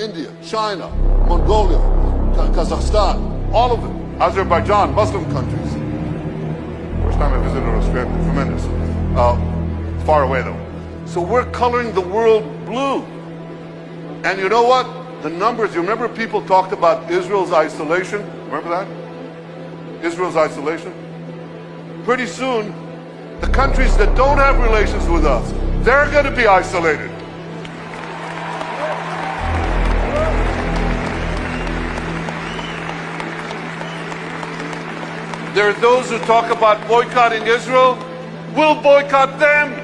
India, China, Mongolia, Kazakhstan, all of it. Azerbaijan, Muslim countries. First time I visited Australia, tremendous. Far away though. So we're coloring the world blue. And you know what? The numbers, you remember people talked about Israel's isolation? Remember that? Israel's isolation? Pretty soon, the countries that don't have relations with us, they're going to be isolated. There are those who talk about boycotting Israel. We'll boycott them.